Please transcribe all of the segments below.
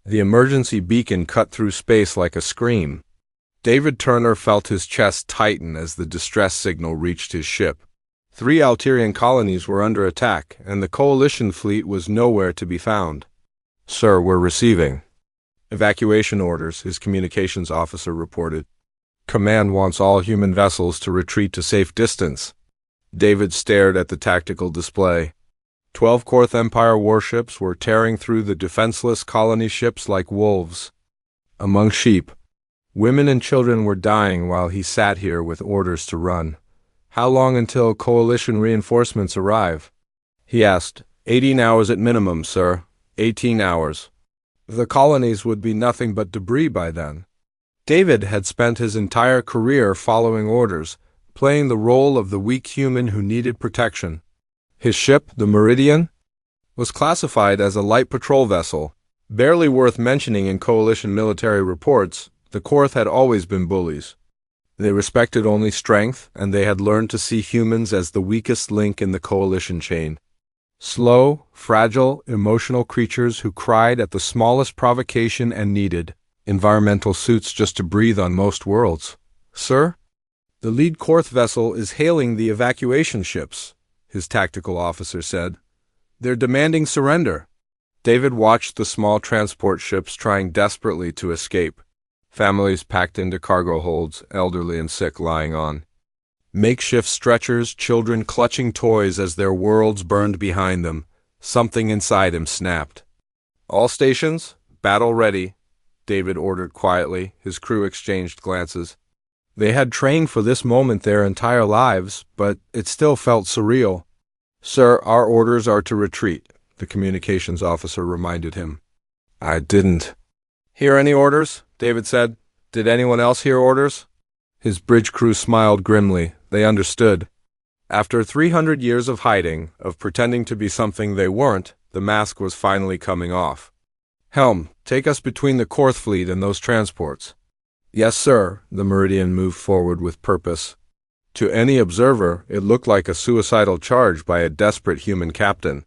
The emergency beacon cut through space like a scream. David Turner felt his chest tighten as the distress signal reached his ship. 3 Alterian colonies were under attack, and the Coalition fleet was nowhere to be found. "Sir, we're receiving evacuation orders," his communications officer reported. "Command wants all human vessels to retreat to safe distance." David stared at the tactical display. 12 Korth Empire warships were tearing through the defenseless colony ships like wolves. Among sheep, women and children were dying while he sat here with orders to run. "How long until Coalition reinforcements arrive?" he asked. 18 hours at minimum, sir. 18 hours. The colonies would be nothing but debris by then. David had spent his entire career following orders, playing the role of the weak human who needed protection. His ship, the Meridian, was classified as a light patrol vessel, barely worth mentioning in Coalition military reports. The Korth had always been bullies. They respected only strength, and they had learned to see humans as the weakest link in the Coalition chain. Slow, fragile, emotional creatures who cried at the smallest provocation and needed environmental suits just to breathe on most worlds. "Sir, the lead Korth vessel is hailing the evacuation ships," his tactical officer said. "They're demanding surrender." David watched the small transport ships trying desperately to escape. Families packed into cargo holds, elderly and sick lying on. Makeshift stretchers, children clutching toys as their worlds burned behind them. Something inside him snapped. "All stations, battle ready," David ordered quietly. His crew exchanged glances. They had trained for this moment their entire lives, but it still felt surreal. "Sir, our orders are to retreat," the communications officer reminded him. "I didn't hear any orders," David said. "Did anyone else hear orders?" His bridge crew smiled grimly. They understood. After 300 years of hiding, of pretending to be something they weren't, the mask was finally coming off. "Helm, take us between the Korth fleet and those transports." "Yes, sir." The Meridian moved forward with purpose. To any observer, it looked like a suicidal charge by a desperate human captain.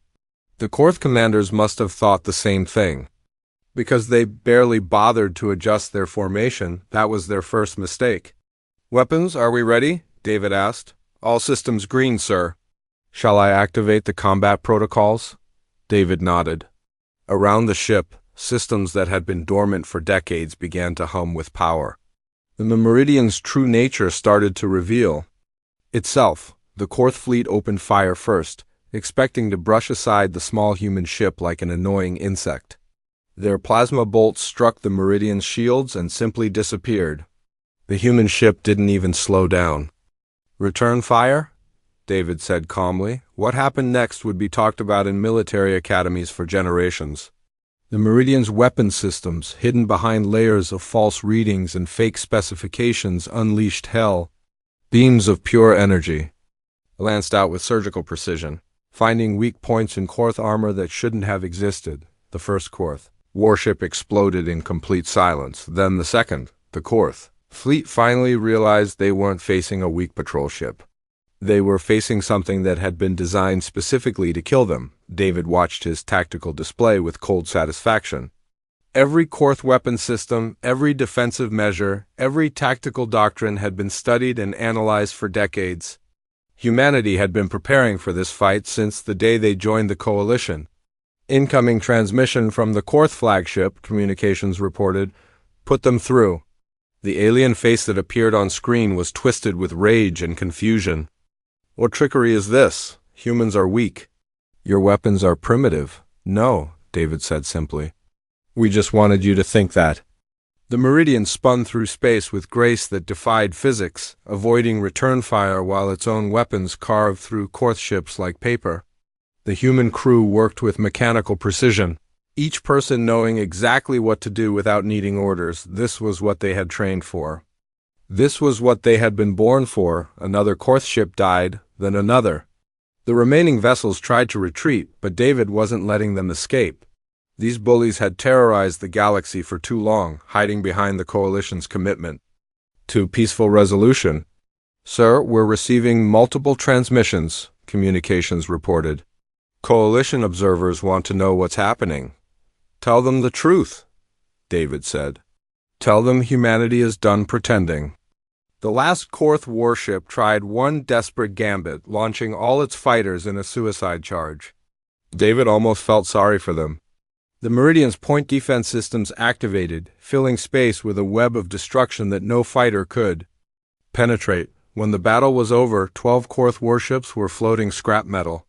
The Korth commanders must have thought the same thing. Because they barely bothered to adjust their formation, that was their first mistake. "Weapons, are we ready?" David asked. "All systems green, sir." "Shall I activate the combat protocols?" David nodded. Around the ship, systems that had been dormant for decades began to hum with power. The Meridian's true nature started to reveal itself. The Korth fleet opened fire first, expecting to brush aside the small human ship like an annoying insect. Their plasma bolts struck the Meridian's shields and simply disappeared. The human ship didn't even slow down. "Return fire?" David said calmly. What happened next would be talked about in military academies for generations. The Meridian's weapon systems, hidden behind layers of false readings and fake specifications, unleashed hell. Beams of pure energy lanced out with surgical precision, finding weak points in Korth armor that shouldn't have existed. The first Korth warship exploded in complete silence. Then the second, the Korth fleet, finally realized they weren't facing a weak patrol ship. They were facing something that had been designed specifically to kill them. David watched his tactical display with cold satisfaction. Every Korth weapon system, every defensive measure, every tactical doctrine had been studied and analyzed for decades. Humanity had been preparing for this fight since the day they joined the Coalition. Incoming transmission from the Korth flagship, communications reported, put them through. The alien face that appeared on screen was twisted with rage and confusion. "What trickery is this? Humans are weak." "Your weapons are primitive." "No," David said simply. "We just wanted you to think that." The Meridian spun through space with grace that defied physics, avoiding return fire while its own weapons carved through Korth ships like paper. The human crew worked with mechanical precision, each person knowing exactly what to do without needing orders. This was what they had trained for. This was what they had been born for. Another Korth ship died, then another. The remaining vessels tried to retreat, but David wasn't letting them escape. These bullies had terrorized the galaxy for too long, hiding behind the Coalition's commitment to peaceful resolution. "Sir, we're receiving multiple transmissions," communications reported. "Coalition observers want to know what's happening." "Tell them the truth," David said. Tell them humanity is done pretending. The last Korth warship tried one desperate gambit, launching all its fighters in a suicide charge. David almost felt sorry for them. The Meridian's point defense systems activated, filling space with a web of destruction that no fighter could penetrate. When the battle was over, 12 Korth warships were floating scrap metal.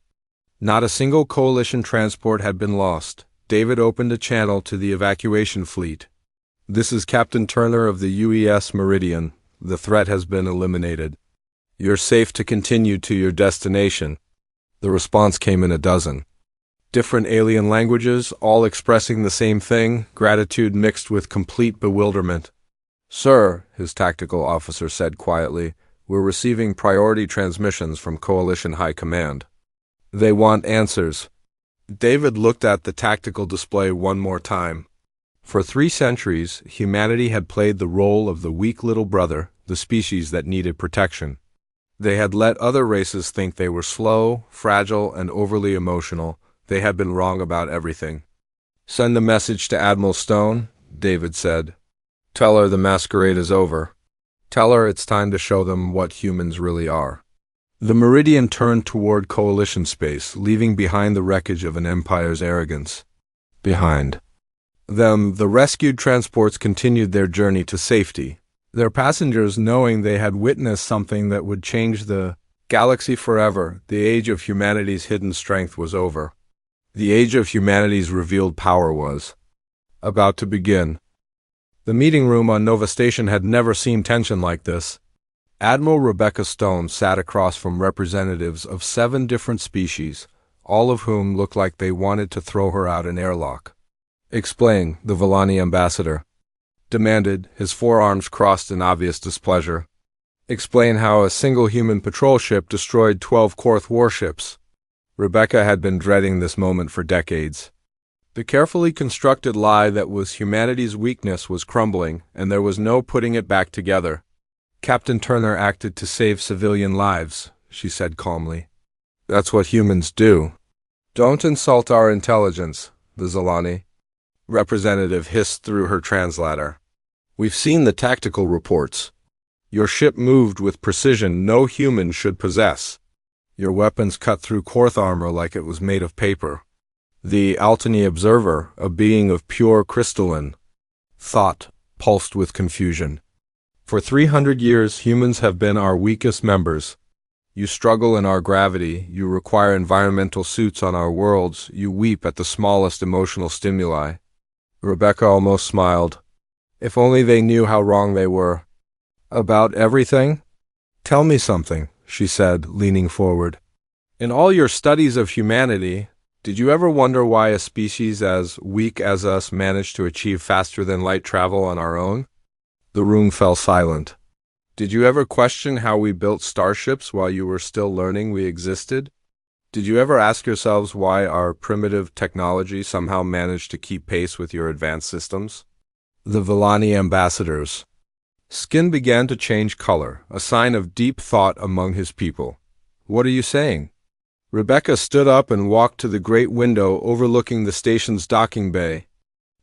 Not a single coalition transport had been lost. David opened a channel to the evacuation fleet. This is Captain Turner of the UES Meridian. The threat has been eliminated. You're safe to continue to your destination. The response came in a dozen. Different alien languages, all expressing the same thing, gratitude mixed with complete bewilderment. Sir, his tactical officer said quietly, we're receiving priority transmissions from Coalition High Command. They want answers. David looked at the tactical display one more time. For 3 centuries, humanity had played the role of the weak little brother, the species that needed protection. They had let other races think they were slow, fragile, and overly emotional. They had been wrong about everything. Send a message to Admiral Stone, David said. Tell her the masquerade is over. Tell her it's time to show them what humans really are. The Meridian turned toward Coalition space, leaving behind the wreckage of an empire's arrogance. Behind them, the rescued transports continued their journey to safety, their passengers knowing they had witnessed something that would change the galaxy forever. The age of humanity's hidden strength was over. The age of humanity's revealed power was about to begin. The meeting room on Nova Station had never seen tension like this. Admiral Rebecca Stone sat across from representatives of 7 different species, all of whom looked like they wanted to throw her out an airlock. Explain, the Villani ambassador demanded, his forearms crossed in obvious displeasure. Explain how a single human patrol ship destroyed 12 Korth warships. Rebecca had been dreading this moment for decades. The carefully constructed lie that was humanity's weakness was crumbling, and there was no putting it back together. Captain Turner acted to save civilian lives, she said calmly. That's what humans do. Don't insult our intelligence, the Zilani representative hissed through her translator. We've seen the tactical reports. Your ship moved with precision no human should possess. Your weapons cut through Korth armor like it was made of paper. The Altany observer, a being of pure crystalline thought, pulsed with confusion. For 300 years, humans have been our weakest members. You struggle in our gravity, you require environmental suits on our worlds, you weep at the smallest emotional stimuli. Rebecca almost smiled. If only they knew how wrong they were. About everything? Tell me something, she said, leaning forward. In all your studies of humanity, did you ever wonder why a species as weak as us managed to achieve faster-than-light travel on our own? The room fell silent. Did you ever question how we built starships while you were still learning we existed? Did you ever ask yourselves why our primitive technology somehow managed to keep pace with your advanced systems? The Villani ambassadors. Skin began to change color, a sign of deep thought among his people. What are you saying? Rebecca stood up and walked to the great window overlooking the station's docking bay.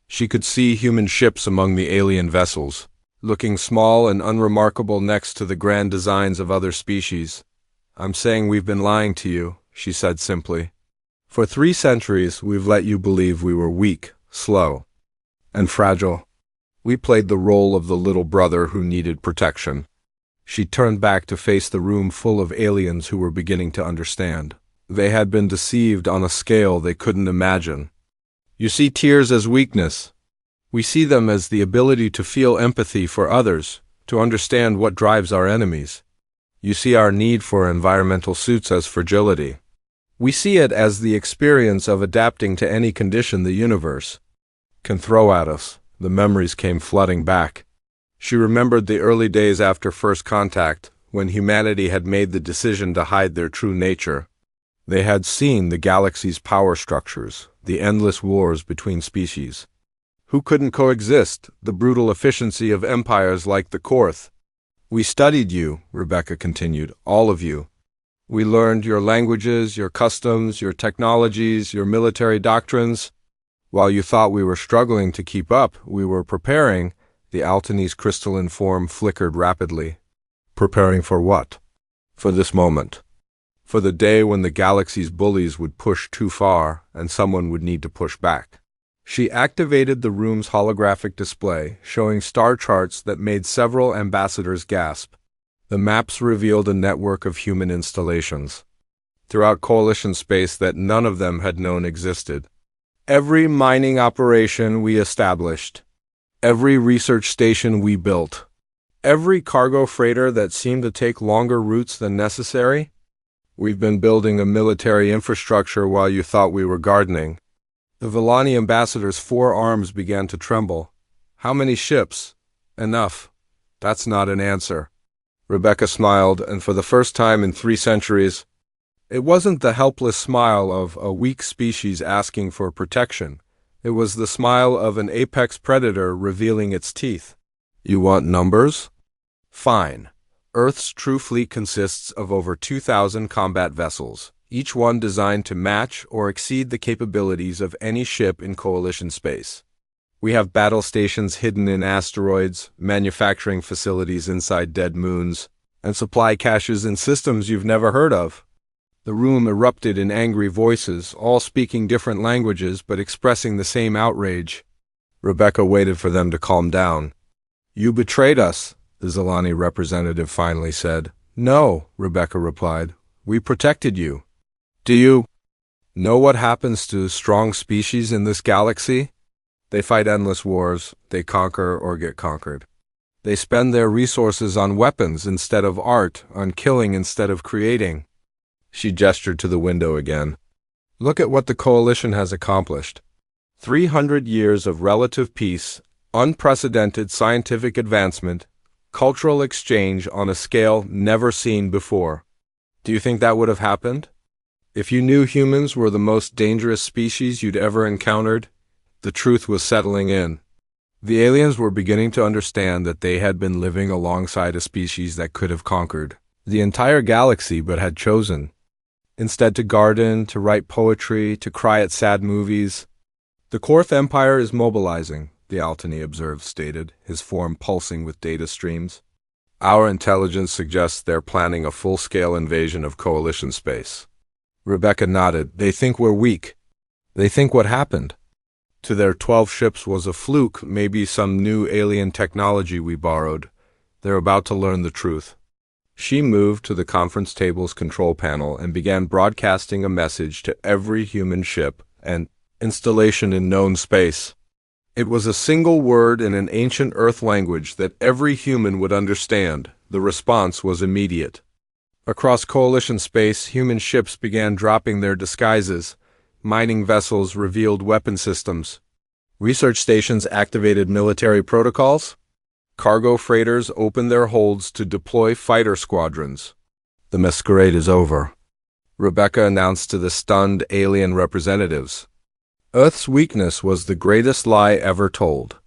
She could see human ships among the alien vessels, looking small and unremarkable next to the grand designs of other species. I'm saying we've been lying to you, she said simply. For 3 centuries, we've let you believe we were weak, slow, and fragile. We played the role of the little brother who needed protection. She turned back to face the room full of aliens who were beginning to understand. They had been deceived on a scale they couldn't imagine. You see tears as weakness. We see them as the ability to feel empathy for others, to understand what drives our enemies. You see our need for environmental suits as fragility. We see it as the experience of adapting to any condition the universe can throw at us. The memories came flooding back. She remembered the early days after first contact, when humanity had made the decision to hide their true nature. They had seen the galaxy's power structures, the endless wars between species. Who couldn't coexist, the brutal efficiency of empires like the Korth. We studied you, Rebecca continued, all of you. We learned your languages, your customs, your technologies, your military doctrines. While you thought we were struggling to keep up, we were preparing. The Altanese crystalline form flickered rapidly. Preparing for what? For this moment. For the day when the galaxy's bullies would push too far and someone would need to push back. She activated the room's holographic display, showing star charts that made several ambassadors gasp. The maps revealed a network of human installations throughout Coalition space that none of them had known existed. Every mining operation we established, every research station we built, every cargo freighter that seemed to take longer routes than necessary. We've been building a military infrastructure while you thought we were gardening. The Villani ambassador's forearms began to tremble. How many ships? Enough. That's not an answer. Rebecca smiled, and for the first time in 3 centuries, it wasn't the helpless smile of a weak species asking for protection. It was the smile of an apex predator revealing its teeth. You want numbers? Fine. Earth's true fleet consists of over 2,000 combat vessels, each one designed to match or exceed the capabilities of any ship in Coalition space. We have battle stations hidden in asteroids, manufacturing facilities inside dead moons, and supply caches in systems you've never heard of. The room erupted in angry voices, all speaking different languages but expressing the same outrage. Rebecca waited for them to calm down. You betrayed us, the Zilani representative finally said. No, Rebecca replied. We protected you. Do you know what happens to strong species in this galaxy? They fight endless wars, they conquer or get conquered. They spend their resources on weapons instead of art, on killing instead of creating. She gestured to the window again. Look at what the Coalition has accomplished. 300 years of relative peace, unprecedented scientific advancement, cultural exchange on a scale never seen before. Do you think that would have happened? If you knew humans were the most dangerous species you'd ever encountered, the truth was settling in. The aliens were beginning to understand that they had been living alongside a species that could have conquered the entire galaxy but had chosen instead to garden, to write poetry, to cry at sad movies. The Korth Empire is mobilizing, the Altani observer stated, his form pulsing with data streams. Our intelligence suggests they're planning a full-scale invasion of Coalition space. Rebecca nodded. They think we're weak. They think what happened to their 12 ships was a fluke, maybe some new alien technology we borrowed. They're about to learn the truth. She moved to the conference table's control panel and began broadcasting a message to every human ship and installation in known space. It was a single word in an ancient Earth language that every human would understand. The response was immediate. Across Coalition space, human ships began dropping their disguises. Mining vessels revealed weapon systems. Research stations activated military protocols. Cargo freighters opened their holds to deploy fighter squadrons. The masquerade is over, Rebecca announced to the stunned alien representatives. Earth's weakness was the greatest lie ever told.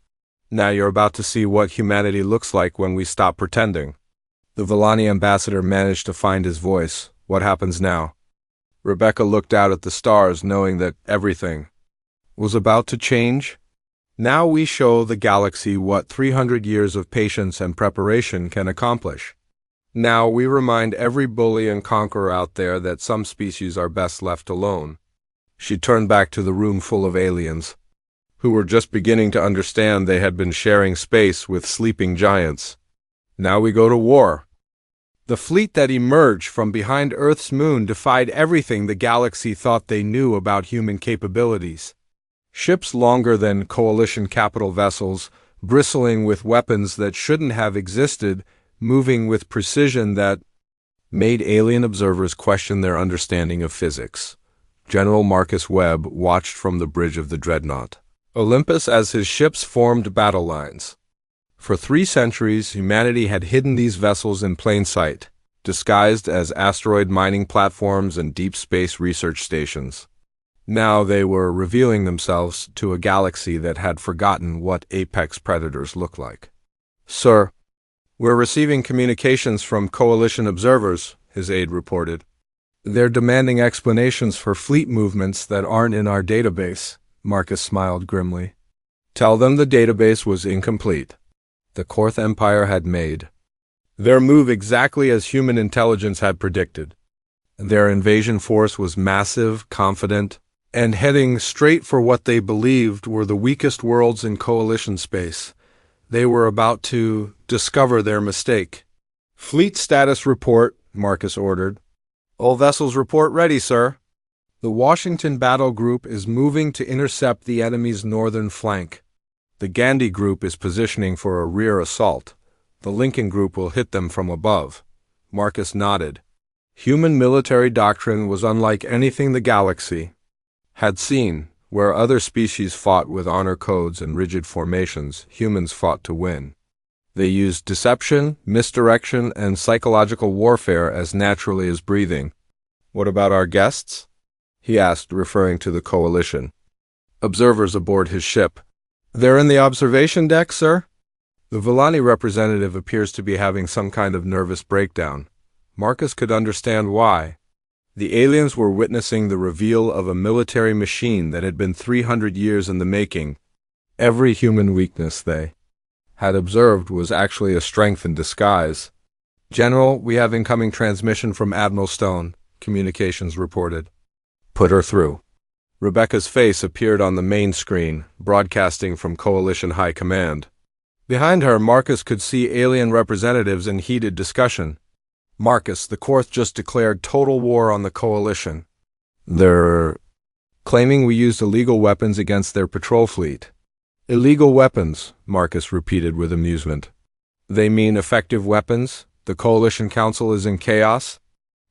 Now you're about to see what humanity looks like when we stop pretending. The Villani ambassador managed to find his voice. What happens now? Rebecca looked out at the stars, knowing that everything was about to change. Now we show the galaxy what 300 years of patience and preparation can accomplish. Now we remind every bully and conqueror out there that some species are best left alone. She turned back to the room full of aliens, who were just beginning to understand they had been sharing space with sleeping giants. Now we go to war. The fleet that emerged from behind Earth's moon defied everything the galaxy thought they knew about human capabilities. Ships longer than Coalition capital vessels, bristling with weapons that shouldn't have existed, moving with precision that made alien observers question their understanding of physics. General Marcus Webb watched from the bridge of the Dreadnought Olympus as his ships formed battle lines. For 3 centuries, humanity had hidden these vessels in plain sight, disguised as asteroid mining platforms and deep space research stations. Now they were revealing themselves to a galaxy that had forgotten what apex predators look like. Sir, we're receiving communications from Coalition observers, his aide reported. They're demanding explanations for fleet movements that aren't in our database. Marcus smiled grimly. Tell them the database was incomplete. The Korth Empire had made their move exactly as human intelligence had predicted. Their invasion force was massive, confident, and heading straight for what they believed were the weakest worlds in coalition space. They were about to discover their mistake. Fleet status report, Marcus ordered. All vessels report ready, sir. The Washington Battle Group is moving to intercept the enemy's northern flank. The Gandhi Group is positioning for a rear assault. The Lincoln Group will hit them from above. Marcus nodded. Human military doctrine was unlike anything the galaxy had seen. Where other species fought with honor codes and rigid formations, humans fought to win. They used deception, misdirection, and psychological warfare as naturally as breathing. What about our guests? He asked, referring to the coalition. Observers aboard his ship. They're in the observation deck, sir? The Villani representative appears to be having some kind of nervous breakdown. Marcus could understand why. The aliens were witnessing the reveal of a military machine that had been 300 years in the making. Every human weakness they had observed was actually a strength in disguise. General, we have incoming transmission from Admiral Stone, communications reported. Put her through. Rebecca's face appeared on the main screen, broadcasting from Coalition High Command. Behind her, Marcus could see alien representatives in heated discussion. Marcus, the Korth just declared total war on the Coalition. They're claiming we used illegal weapons against their patrol fleet. Illegal weapons, Marcus repeated with amusement. They mean effective weapons? The Coalition Council is in chaos?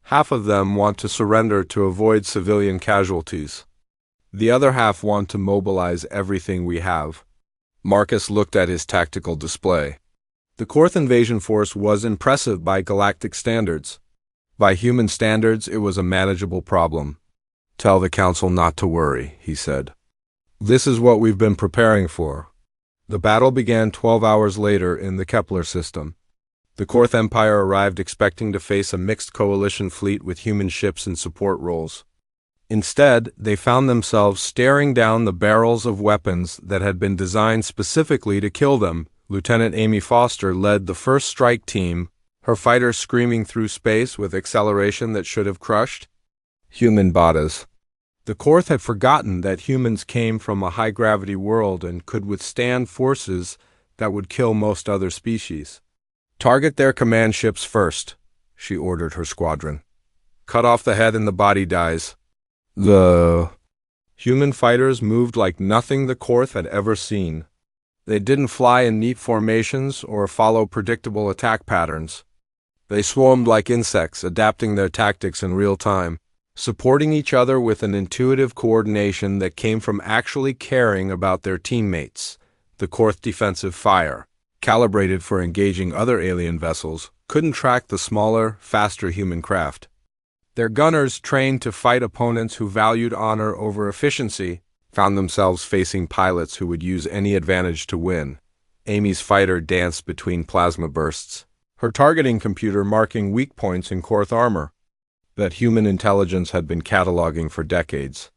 Half of them want to surrender to avoid civilian casualties. The other half want to mobilize everything we have. Marcus looked at his tactical display. The Korth invasion force was impressive by galactic standards. By human standards, it was a manageable problem. Tell the Council not to worry, he said. This is what we've been preparing for. The battle began 12 hours later in the Kepler system. The Korth Empire arrived expecting to face a mixed coalition fleet with human ships in support roles. Instead, they found themselves staring down the barrels of weapons that had been designed specifically to kill them. Lieutenant Amy Foster led the first strike team, her fighters screaming through space with acceleration that should have crushed human bodies. The Korth had forgotten that humans came from a high-gravity world and could withstand forces that would kill most other species. Target their command ships first, she ordered her squadron. Cut off the head and the body dies. The human fighters moved like nothing the Korth had ever seen. They didn't fly in neat formations or follow predictable attack patterns. They swarmed like insects, adapting their tactics in real time, supporting each other with an intuitive coordination that came from actually caring about their teammates. The Korth defensive fire, calibrated for engaging other alien vessels, couldn't track the smaller, faster human craft. Their gunners, trained to fight opponents who valued honor over efficiency, found themselves facing pilots who would use any advantage to win. Amy's fighter danced between plasma bursts, her targeting computer marking weak points in Korth armor that human intelligence had been cataloging for decades.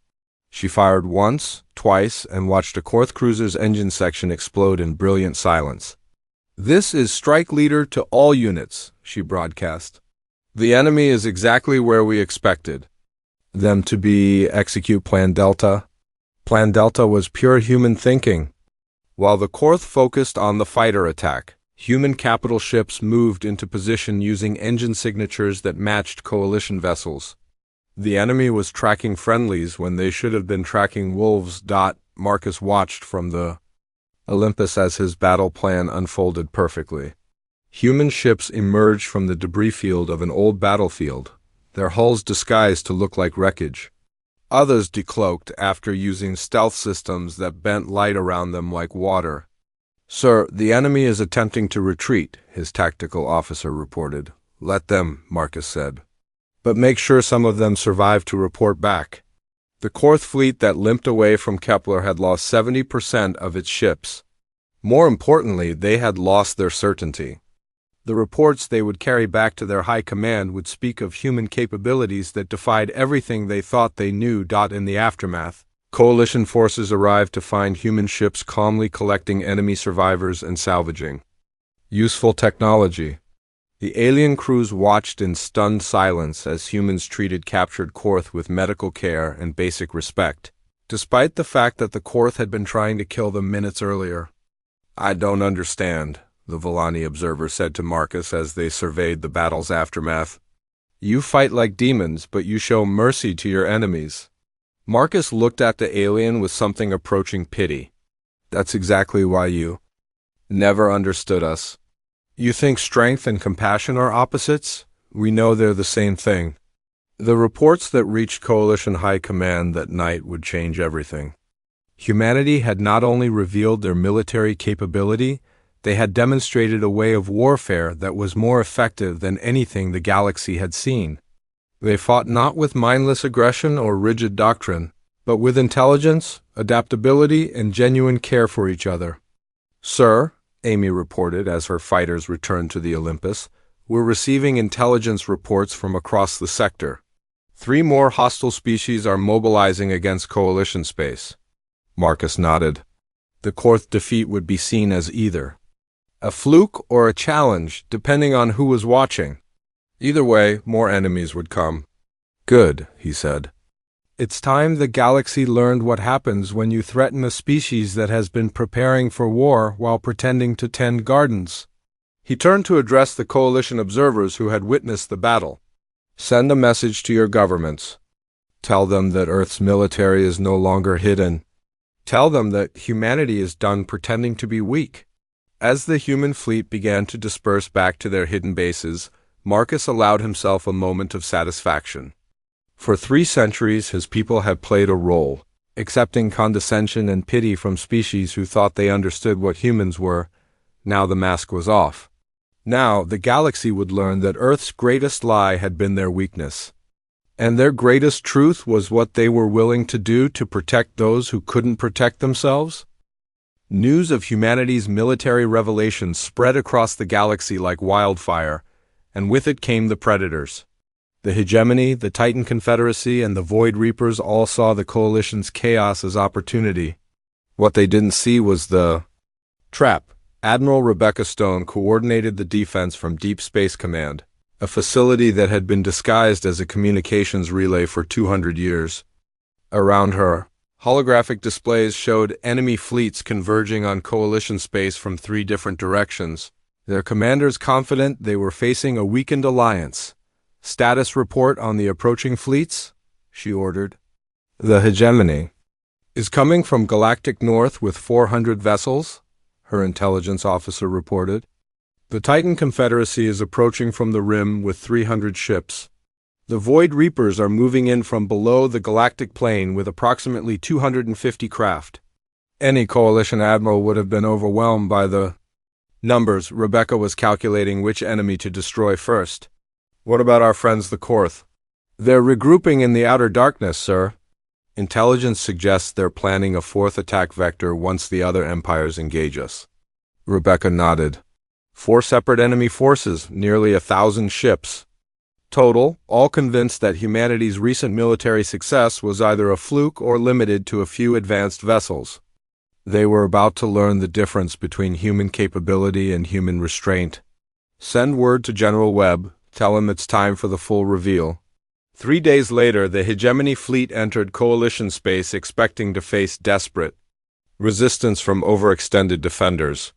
She fired once, twice, and watched a Korth cruiser's engine section explode in brilliant silence. This is strike leader to all units, she broadcast. The enemy is exactly where we expected them to be. Execute Plan Delta. Plan Delta was pure human thinking. While the Korth focused on the fighter attack, human capital ships moved into position using engine signatures that matched coalition vessels. The enemy was tracking friendlies when they should have been tracking wolves. Marcus watched from the Olympus as his battle plan unfolded perfectly. Human ships emerged from the debris field of an old battlefield, their hulls disguised to look like wreckage. Others decloaked after using stealth systems that bent light around them like water. Sir, the enemy is attempting to retreat, his tactical officer reported. Let them, Marcus said. But make sure some of them survive to report back. The Korth fleet that limped away from Kepler had lost 70% of its ships. More importantly, they had lost their certainty. The reports they would carry back to their high command would speak of human capabilities that defied everything they thought they knew. In the aftermath, Coalition forces arrived to find human ships calmly collecting enemy survivors and salvaging. Useful technology. The alien crews watched in stunned silence as humans treated captured Korth with medical care and basic respect, despite the fact that the Korth had been trying to kill them minutes earlier. "I don't understand," the Volani observer said to Marcus as they surveyed the battle's aftermath. "You fight like demons, but you show mercy to your enemies." Marcus looked at the alien with something approaching pity. "That's exactly why you never understood us. You think strength and compassion are opposites? We know they're the same thing." The reports that reached Coalition High Command that night would change everything. Humanity had not only revealed their military capability, they had demonstrated a way of warfare that was more effective than anything the galaxy had seen. They fought not with mindless aggression or rigid doctrine, but with intelligence, adaptability, and genuine care for each other. "Sir," Amy reported as her fighters returned to the Olympus, "we're receiving intelligence reports from across the sector. 3 more hostile species are mobilizing against Coalition space." Marcus nodded. The Korth defeat would be seen as either a fluke or a challenge, depending on who was watching. Either way, more enemies would come. "Good," he said. "It's time the galaxy learned what happens when you threaten a species that has been preparing for war while pretending to tend gardens." He turned to address the Coalition observers who had witnessed the battle. "Send a message to your governments. Tell them that Earth's military is no longer hidden. Tell them that humanity is done pretending to be weak." As the human fleet began to disperse back to their hidden bases, Marcus allowed himself a moment of satisfaction. For 3 centuries his people had played a role, accepting condescension and pity from species who thought they understood what humans were. Now the mask was off. Now the galaxy would learn that Earth's greatest lie had been their weakness, and their greatest truth was what they were willing to do to protect those who couldn't protect themselves. News of humanity's military revelations spread across the galaxy like wildfire, and with it came the predators. The Hegemony, the Titan Confederacy, and the Void Reapers all saw the Coalition's chaos as opportunity. What they didn't see was the trap. Admiral Rebecca Stone coordinated the defense from Deep Space Command, a facility that had been disguised as a communications relay for 200 years. Around her, holographic displays showed enemy fleets converging on Coalition space from 3 different directions, their commanders confident they were facing a weakened alliance. "Status report on the approaching fleets," she ordered. "The Hegemony is coming from Galactic North with 400 vessels," her intelligence officer reported. "The Titan Confederacy is approaching from the rim with 300 ships. The Void Reapers are moving in from below the galactic plane with approximately 250 craft." Any Coalition admiral would have been overwhelmed by the numbers. Rebecca was calculating which enemy to destroy first. "What about our friends the Korth?" "They're regrouping in the outer darkness, sir. Intelligence suggests they're planning a 4th attack vector once the other empires engage us." Rebecca nodded. 4 separate enemy forces, nearly 1,000 ships. Total, all convinced that humanity's recent military success was either a fluke or limited to a few advanced vessels. They were about to learn the difference between human capability and human restraint. "Send word to General Webb. Tell him it's time for the full reveal." 3 days later, the Hegemony fleet entered Coalition space expecting to face desperate resistance from overextended defenders.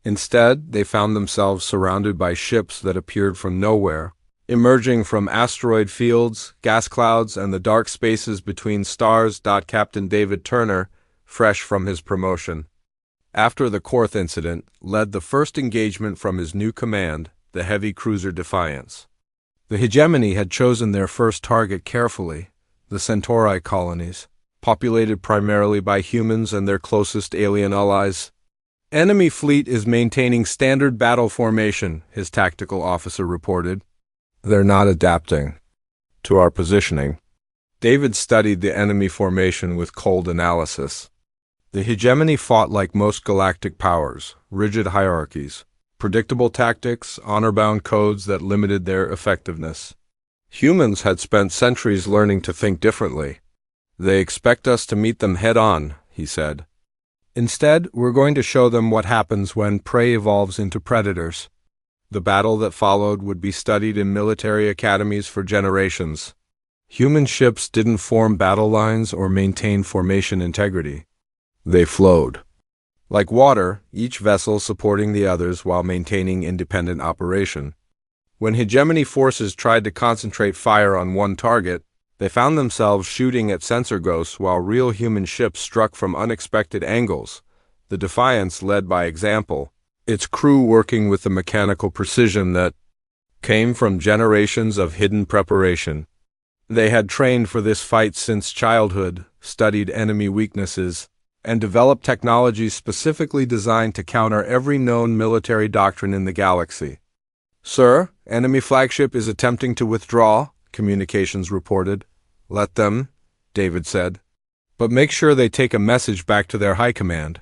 Instead, they found themselves surrounded by ships that appeared from nowhere, emerging from asteroid fields, gas clouds, and the dark spaces between stars. Captain David Turner, fresh from his promotion, after the Korth incident, led the first engagement from his new command, the heavy cruiser Defiance. The Hegemony had chosen their first target carefully, the Centauri colonies, populated primarily by humans and their closest alien allies. "Enemy fleet is maintaining standard battle formation," his tactical officer reported. "They're not adapting to our positioning." David studied the enemy formation with cold analysis. The Hegemony fought like most galactic powers, rigid hierarchies, predictable tactics, honor-bound codes that limited their effectiveness. Humans had spent centuries learning to think differently. They expect us to meet them head-on, he said. Instead, we're going to show them what happens when prey evolves into predators. The battle that followed would be studied in military academies for generations. Human ships didn't form battle lines or maintain formation integrity. They flowed. Like water, each vessel supporting the others while maintaining independent operation. When hegemony forces tried to concentrate fire on one target, they found themselves shooting at sensor ghosts while real human ships struck from unexpected angles. The Defiance led by example, its crew working with the mechanical precision that came from generations of hidden preparation. They had trained for this fight since childhood, studied enemy weaknesses, and developed technologies specifically designed to counter every known military doctrine in the galaxy. Sir, enemy flagship is attempting to withdraw, communications reported. Let them, David said. But make sure they take a message back to their high command.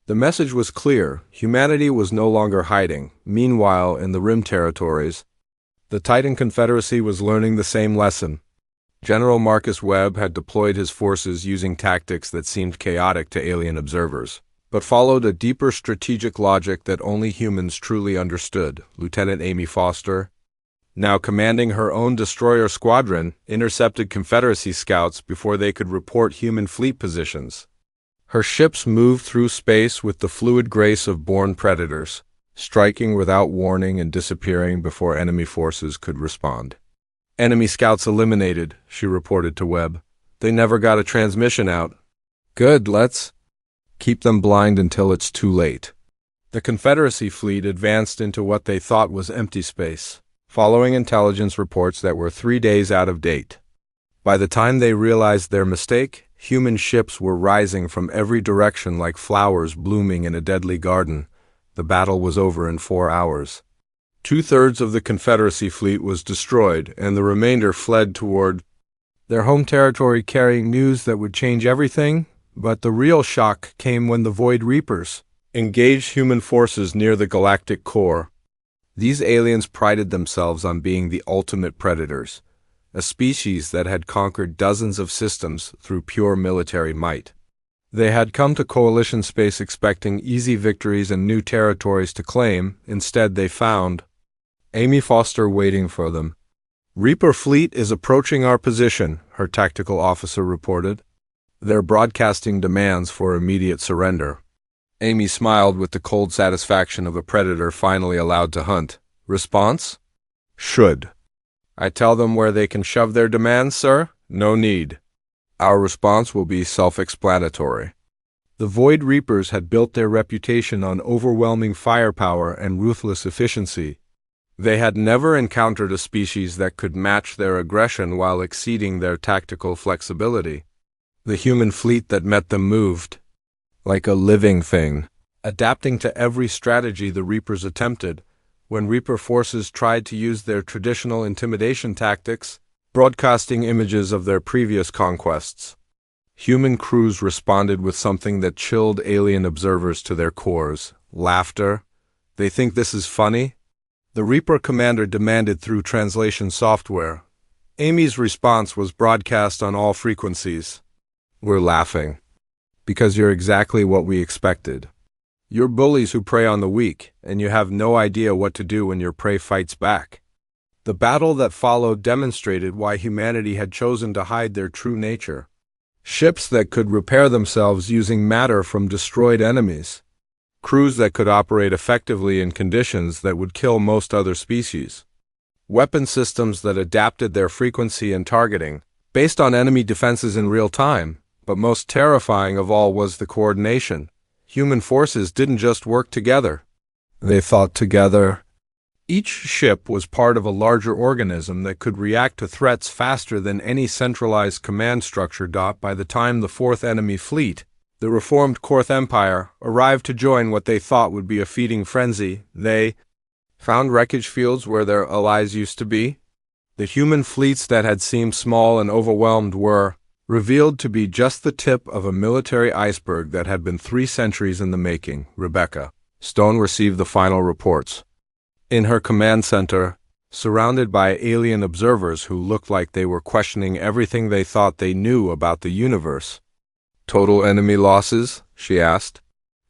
The message was clear. Humanity was no longer hiding. Meanwhile, in the Rim territories, the Titan Confederacy was learning the same lesson. General Marcus Webb had deployed his forces using tactics that seemed chaotic to alien observers, but followed a deeper strategic logic that only humans truly understood. Lieutenant Amy Foster, now commanding her own destroyer squadron, intercepted Confederacy scouts before they could report human fleet positions. Her ships moved through space with the fluid grace of born predators, striking without warning and disappearing before enemy forces could respond. Enemy scouts eliminated, she reported to Webb. They never got a transmission out. Good, let's keep them blind until it's too late. The Confederacy fleet advanced into what they thought was empty space, following intelligence reports that were 3 days out of date. By the time they realized their mistake, human ships were rising from every direction like flowers blooming in a deadly garden. The battle was over in 4 hours. 2/3 of the Confederacy fleet was destroyed, and the remainder fled toward their home territory carrying news that would change everything. But the real shock came when the Void Reapers engaged human forces near the galactic core. These aliens prided themselves on being the ultimate predators, a species that had conquered dozens of systems through pure military might. They had come to Coalition space expecting easy victories and new territories to claim. Instead, they found Amy Foster waiting for them. Reaper fleet is approaching our position, her tactical officer reported. They're broadcasting demands for immediate surrender. Amy smiled with the cold satisfaction of a predator finally allowed to hunt. Response? Should. I tell them where they can shove their demands, sir? No need. Our response will be self-explanatory. The Void Reapers had built their reputation on overwhelming firepower and ruthless efficiency. They had never encountered a species that could match their aggression while exceeding their tactical flexibility. The human fleet that met them moved like a living thing, adapting to every strategy the Reapers attempted. When Reaper forces tried to use their traditional intimidation tactics, broadcasting images of their previous conquests, human crews responded with something that chilled alien observers to their cores. Laughter. They think this is funny? The Reaper commander demanded through translation software. Amy's response was broadcast on all frequencies. We're laughing. Because you're exactly what we expected. You're bullies who prey on the weak, and you have no idea what to do when your prey fights back. The battle that followed demonstrated why humanity had chosen to hide their true nature. Ships that could repair themselves using matter from destroyed enemies. Crews that could operate effectively in conditions that would kill most other species. Weapon systems that adapted their frequency and targeting, based on enemy defenses in real time. But most terrifying of all was the coordination. Human forces didn't just work together. They thought together. Each ship was part of a larger organism that could react to threats faster than any centralized command structure. By the time the fourth enemy fleet, the reformed Korth Empire, arrived to join what they thought would be a feeding frenzy, they found wreckage fields where their allies used to be. The human fleets that had seemed small and overwhelmed were revealed to be just the tip of a military iceberg that had been 3 centuries in the making. Rebecca Stone received the final reports. In her command center, surrounded by alien observers who looked like they were questioning everything they thought they knew about the universe. "Total enemy losses?" she asked.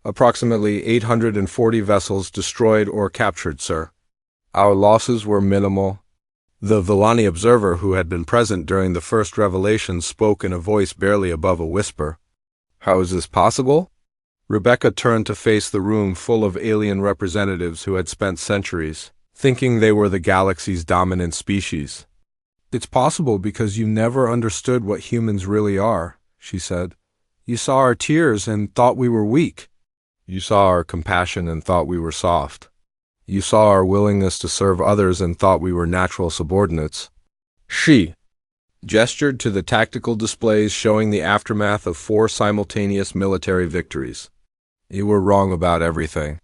"Approximately 840 vessels destroyed or captured, sir. Our losses were minimal." The Villani observer who had been present during the first revelation spoke in a voice barely above a whisper. "How is this possible?" Rebecca turned to face the room full of alien representatives who had spent centuries thinking they were the galaxy's dominant species. "It's possible because you never understood what humans really are," she said. "You saw our tears and thought we were weak. You saw our compassion and thought we were soft. You saw our willingness to serve others and thought we were natural subordinates." She gestured to the tactical displays showing the aftermath of 4 simultaneous military victories. "You were wrong about everything.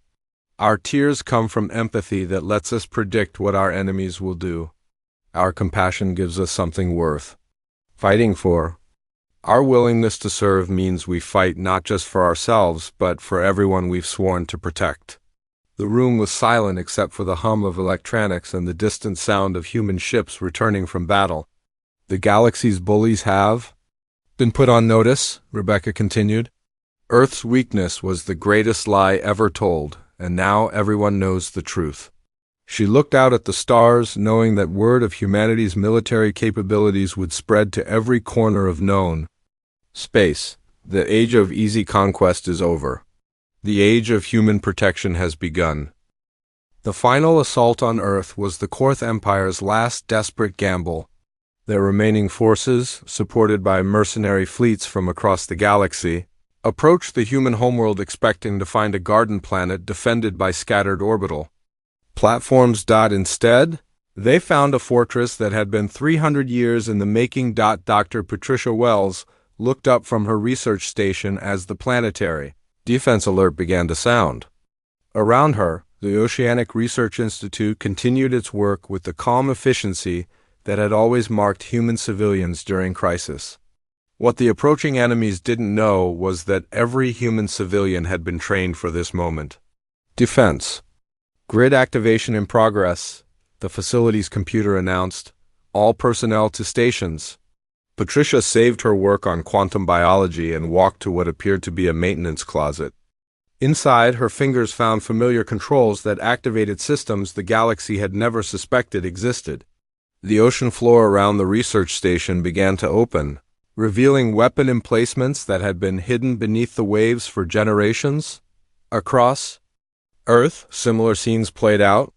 Our tears come from empathy that lets us predict what our enemies will do. Our compassion gives us something worth fighting for. Our willingness to serve means we fight not just for ourselves, but for everyone we've sworn to protect." The room was silent except for the hum of electronics and the distant sound of human ships returning from battle. "The galaxy's bullies have been put on notice," Rebecca continued. "Earth's weakness was the greatest lie ever told, and now everyone knows the truth." She looked out at the stars, knowing that word of humanity's military capabilities would spread to every corner of known space. The age of easy conquest is over. The age of human protection has begun. The final assault on Earth was the Korth Empire's last desperate gamble. Their remaining forces, supported by mercenary fleets from across the galaxy, approached the human homeworld expecting to find a garden planet defended by scattered orbital platforms. Instead, they found a fortress that had been 300 years in the making. Dr. Patricia Wells looked up from her research station as the planetary defense alert began to sound. Around her, the Oceanic Research Institute continued its work with the calm efficiency that had always marked human civilians during crisis. What the approaching enemies didn't know was that every human civilian had been trained for this moment. Defense. "Grid activation in progress," the facility's computer announced. "All personnel to stations." Patricia saved her work on quantum biology and walked to what appeared to be a maintenance closet. Inside, her fingers found familiar controls that activated systems the galaxy had never suspected existed. The ocean floor around the research station began to open, revealing weapon emplacements that had been hidden beneath the waves for generations. Across Earth, similar scenes played out.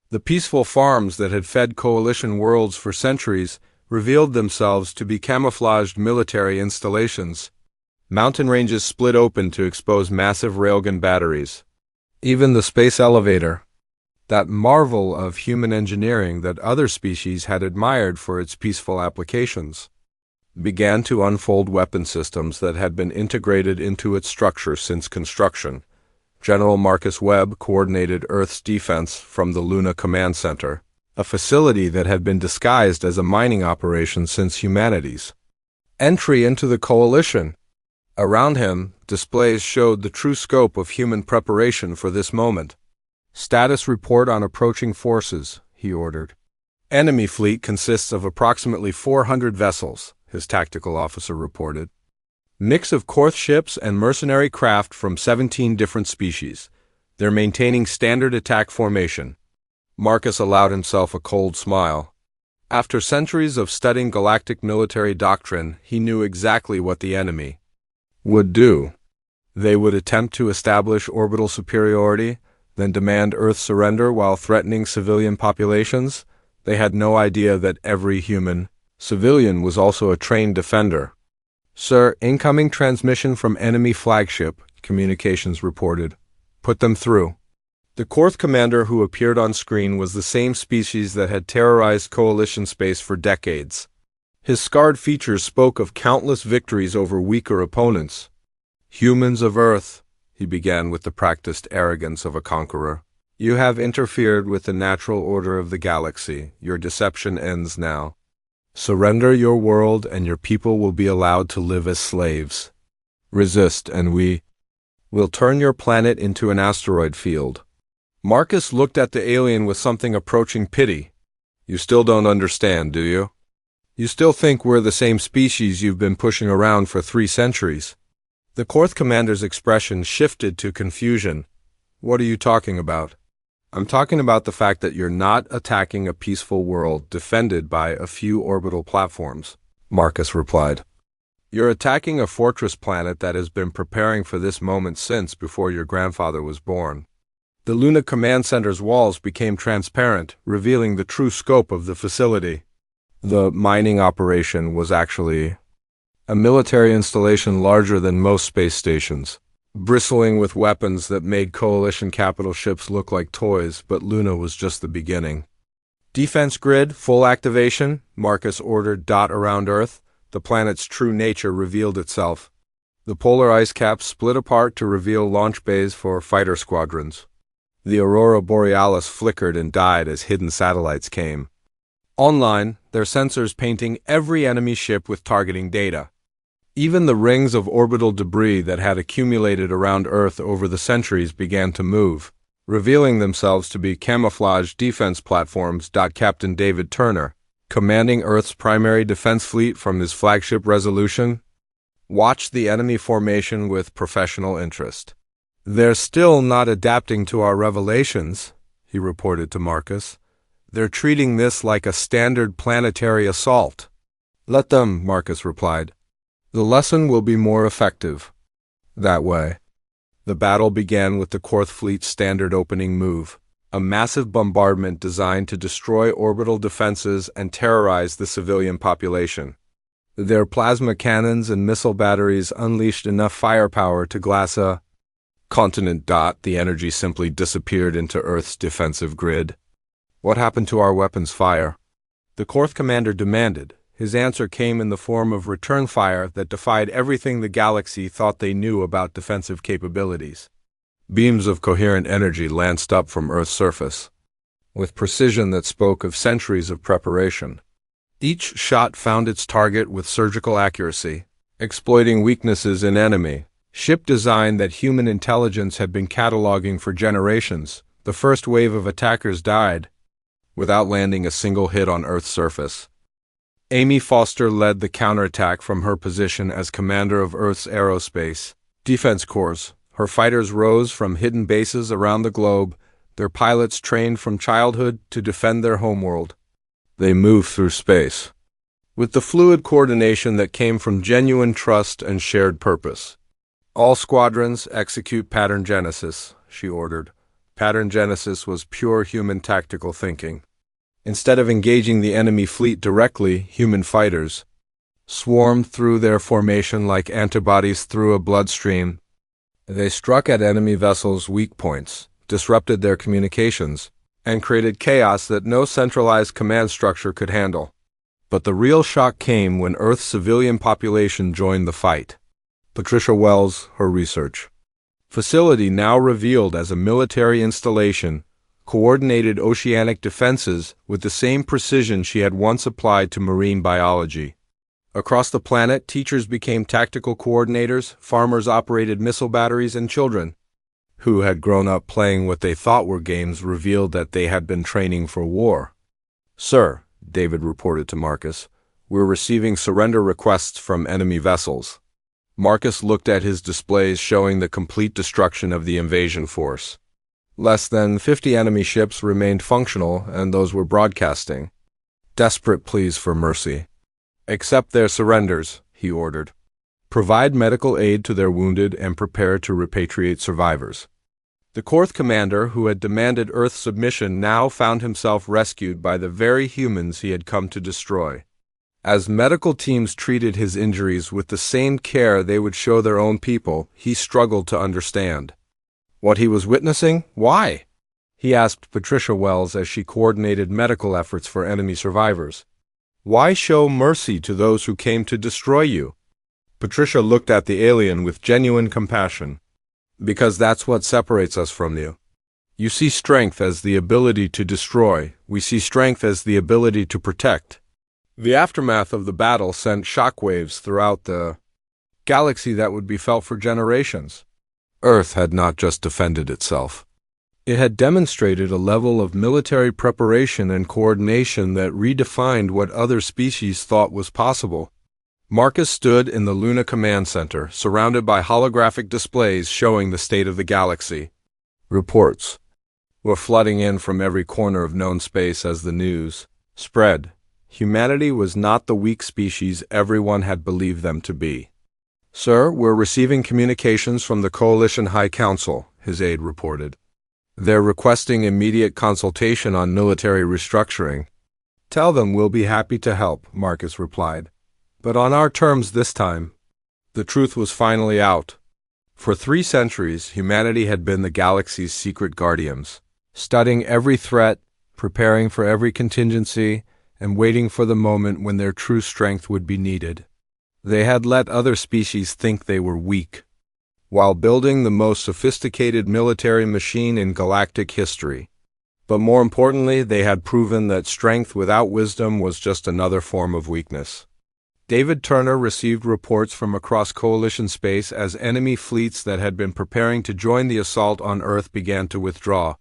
The peaceful farms that had fed coalition worlds for centuries revealed themselves to be camouflaged military installations. Mountain ranges split open to expose massive railgun batteries. Even the space elevator, that marvel of human engineering that other species had admired for its peaceful applications, began to unfold weapon systems that had been integrated into its structure since construction. General Marcus Webb coordinated Earth's defense from the Luna Command Center, a facility that had been disguised as a mining operation since humanity's entry into the coalition. Around him, displays showed the true scope of human preparation for this moment. "Status report on approaching forces," he ordered. "Enemy fleet consists of approximately 400 vessels," his tactical officer reported. "Mix of Korth ships and mercenary craft from 17 different species. They're maintaining standard attack formation." Marcus allowed himself a cold smile. After centuries of studying galactic military doctrine, he knew exactly what the enemy would do. They would attempt to establish orbital superiority, then demand Earth surrender while threatening civilian populations. They had no idea that every human civilian was also a trained defender. "Sir, incoming transmission from enemy flagship," communications reported. "Put them through." The Korth commander who appeared on screen was the same species that had terrorized Coalition space for decades. His scarred features spoke of countless victories over weaker opponents. "Humans of Earth," he began with the practiced arrogance of a conqueror, "you have interfered with the natural order of the galaxy. Your deception ends now. Surrender your world and your people will be allowed to live as slaves. Resist and we will turn your planet into an asteroid field." Marcus looked at the alien with something approaching pity. You still don't understand, do you? You still think we're the same species you've been pushing around for 3 centuries? The Korth commander's expression shifted to confusion. What are you talking about? I'm talking about the fact that you're not attacking a peaceful world defended by a few orbital platforms, Marcus replied. You're attacking a fortress planet that has been preparing for this moment since before your grandfather was born. The Luna Command Center's walls became transparent, revealing the true scope of the facility. The mining operation was actually a military installation larger than most space stations, bristling with weapons that made Coalition capital ships look like toys, but Luna was just the beginning. Defense grid, full activation, Marcus ordered. Dot around Earth. The planet's true nature revealed itself. The polar ice caps split apart to reveal launch bays for fighter squadrons. The aurora borealis flickered and died as hidden satellites came online, their sensors painting every enemy ship with targeting data. Even the rings of orbital debris that had accumulated around Earth over the centuries began to move, revealing themselves to be camouflaged defense platforms. Captain David Turner, commanding Earth's primary defense fleet from his flagship Resolution, watched the enemy formation with professional interest. They're still not adapting to our revelations, he reported to Marcus. They're treating this like a standard planetary assault. Let them, Marcus replied. The lesson will be more effective that way. The battle began with the Korth fleet's standard opening move, a massive bombardment designed to destroy orbital defenses and terrorize the civilian population. Their plasma cannons and missile batteries unleashed enough firepower to glass a continent. The energy simply disappeared into Earth's defensive grid. What happened to our weapons fire? The Korth commander demanded. His answer came in the form of return fire that defied everything the galaxy thought they knew about defensive capabilities. Beams of coherent energy lanced up from Earth's surface, with precision that spoke of centuries of preparation. Each shot found its target with surgical accuracy, exploiting weaknesses in enemy ship design that human intelligence had been cataloging for generations. The first wave of attackers died without landing a single hit on Earth's surface. Amy Foster led the counterattack from her position as commander of Earth's Aerospace Defense Corps. Her fighters rose from hidden bases around the globe, their pilots trained from childhood to defend their homeworld. They moved through space with the fluid coordination that came from genuine trust and shared purpose. All squadrons execute pattern genesis, she ordered. Pattern genesis was pure human tactical thinking. Instead of engaging the enemy fleet directly, human fighters swarmed through their formation like antibodies through a bloodstream. They struck at enemy vessels' weak points, disrupted their communications, and created chaos that no centralized command structure could handle. But the real shock came when Earth's civilian population joined the fight. Patricia Wells, her research facility now revealed as a military installation, coordinated oceanic defenses with the same precision she had once applied to marine biology. Across the planet, teachers became tactical coordinators, farmers operated missile batteries, and children, who had grown up playing what they thought were games, revealed that they had been training for war. Sir, David reported to Marcus, we're receiving surrender requests from enemy vessels. Marcus looked at his displays showing the complete destruction of the invasion force. Less than 50 enemy ships remained functional, and those were broadcasting desperate pleas for mercy. Accept their surrenders, he ordered. Provide medical aid to their wounded and prepare to repatriate survivors. The Korth commander, who had demanded Earth submission, now found himself rescued by the very humans he had come to destroy. As medical teams treated his injuries with the same care they would show their own people, he struggled to understand what he was witnessing. Why? He asked Patricia Wells as she coordinated medical efforts for enemy survivors. Why show mercy to those who came to destroy you? Patricia looked at the alien with genuine compassion. Because that's what separates us from you. You see strength as the ability to destroy. We see strength as the ability to protect. The aftermath of the battle sent shockwaves throughout the galaxy that would be felt for generations. Earth had not just defended itself. It had demonstrated a level of military preparation and coordination that redefined what other species thought was possible. Marcus stood in the Luna Command Center, surrounded by holographic displays showing the state of the galaxy. Reports were flooding in from every corner of known space as the news spread. Humanity was not the weak species everyone had believed them to be. "Sir, we're receiving communications from the Coalition High Council," his aide reported. "They're requesting immediate consultation on military restructuring." "Tell them we'll be happy to help," Marcus replied. "But on our terms this time." The truth was finally out. For 3 centuries, humanity had been the galaxy's secret guardians, studying every threat, preparing for every contingency, and waiting for the moment when their true strength would be needed. They had let other species think they were weak, while building the most sophisticated military machine in galactic history. But more importantly, they had proven that strength without wisdom was just another form of weakness. David Turner received reports from across Coalition space as enemy fleets that had been preparing to join the assault on Earth began to withdraw.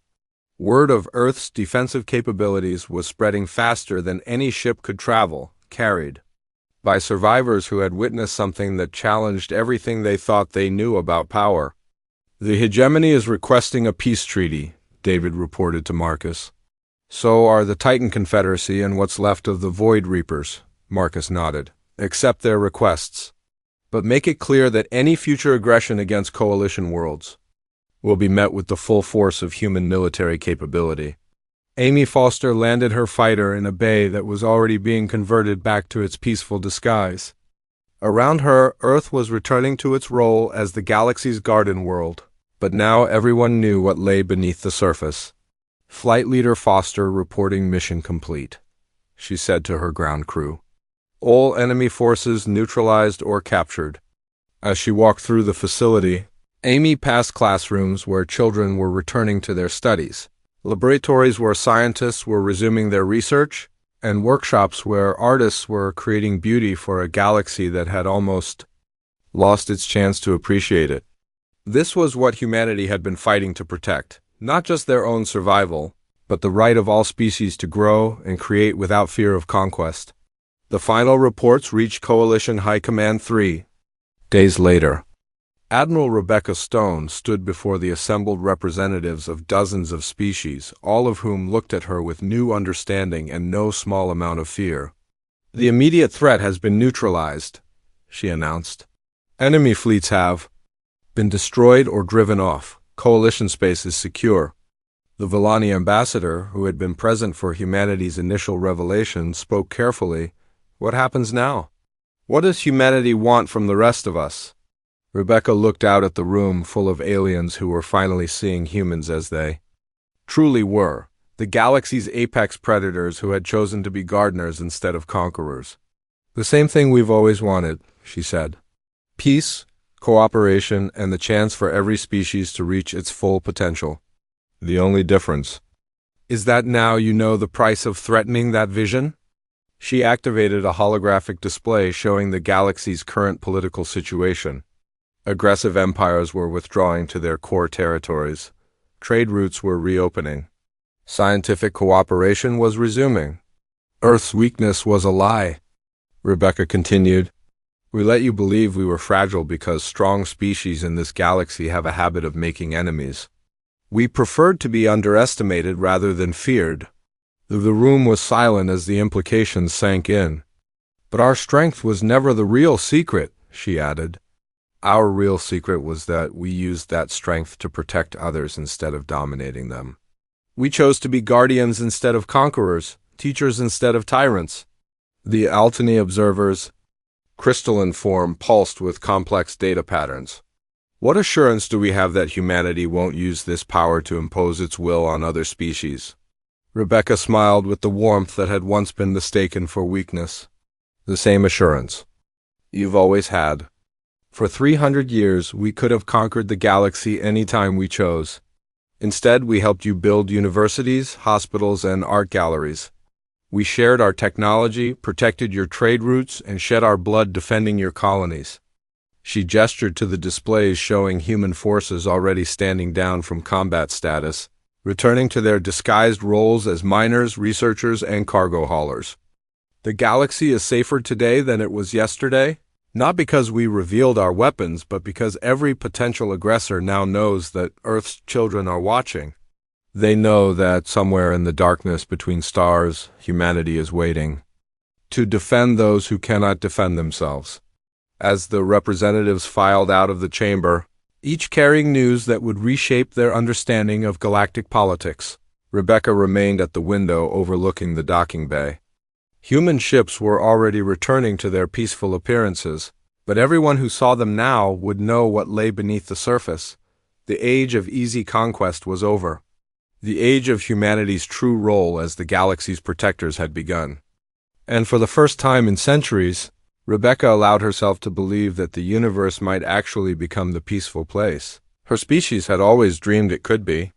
Word of Earth's defensive capabilities was spreading faster than any ship could travel, carried by survivors who had witnessed something that challenged everything they thought they knew about power. "The hegemony is requesting a peace treaty," David reported to Marcus. "So are the Titan Confederacy and what's left of the Void Reapers," Marcus nodded. "Accept their requests. But make it clear that any future aggression against Coalition worlds will be met with the full force of human military capability." Amy Foster landed her fighter in a bay that was already being converted back to its peaceful disguise. Around her, Earth was returning to its role as the galaxy's garden world, but now everyone knew what lay beneath the surface. "Flight Leader Foster reporting mission complete," she said to her ground crew. "All enemy forces neutralized or captured." As she walked through the facility, Amy passed classrooms where children were returning to their studies, laboratories where scientists were resuming their research, and workshops where artists were creating beauty for a galaxy that had almost lost its chance to appreciate it. This was what humanity had been fighting to protect, not just their own survival, but the right of all species to grow and create without fear of conquest. The final reports reached Coalition High Command 3 days later. Admiral Rebecca Stone stood before the assembled representatives of dozens of species, all of whom looked at her with new understanding and no small amount of fear. "The immediate threat has been neutralized," she announced. "Enemy fleets have been destroyed or driven off. Coalition space is secure." The Villani ambassador, who had been present for humanity's initial revelation, spoke carefully. "What happens now? What does humanity want from the rest of us?" Rebecca looked out at the room full of aliens who were finally seeing humans as they truly were, the galaxy's apex predators who had chosen to be gardeners instead of conquerors. "The same thing we've always wanted," she said. "Peace, cooperation, and the chance for every species to reach its full potential. The only difference is that now you know the price of threatening that vision." She activated a holographic display showing the galaxy's current political situation. Aggressive empires were withdrawing to their core territories. Trade routes were reopening. Scientific cooperation was resuming. Earth's weakness was a lie. Rebecca continued. "We let you believe we were fragile because strong species in this galaxy have a habit of making enemies. We preferred to be underestimated rather than feared." The room was silent as the implications sank in. "But our strength was never the real secret," she added. "Our real secret was that we used that strength to protect others instead of dominating them. We chose to be guardians instead of conquerors, teachers instead of tyrants." The Altany observers' crystalline form pulsed with complex data patterns. "What assurance do we have that humanity won't use this power to impose its will on other species?" Rebecca smiled with the warmth that had once been mistaken for weakness. "The same assurance you've always had. For 300 years, we could have conquered the galaxy any time we chose. Instead, we helped you build universities, hospitals, and art galleries. We shared our technology, protected your trade routes, and shed our blood defending your colonies." She gestured to the displays showing human forces already standing down from combat status. returning to their disguised roles as miners, researchers, and cargo haulers. The galaxy is safer today than it was yesterday, not because we revealed our weapons, but because every potential aggressor now knows that Earth's children are watching. They know that somewhere in the darkness between stars, humanity is waiting to defend those who cannot defend themselves. As the representatives filed out of the chamber, each carrying news that would reshape their understanding of galactic politics, Rebecca remained at the window overlooking the docking bay. Human ships were already returning to their peaceful appearances, but everyone who saw them now would know what lay beneath the surface. The age of easy conquest was over. The age of humanity's true role as the galaxy's protectors had begun. And for the first time in centuries, Rebecca allowed herself to believe that the universe might actually become the peaceful place her species had always dreamed it could be.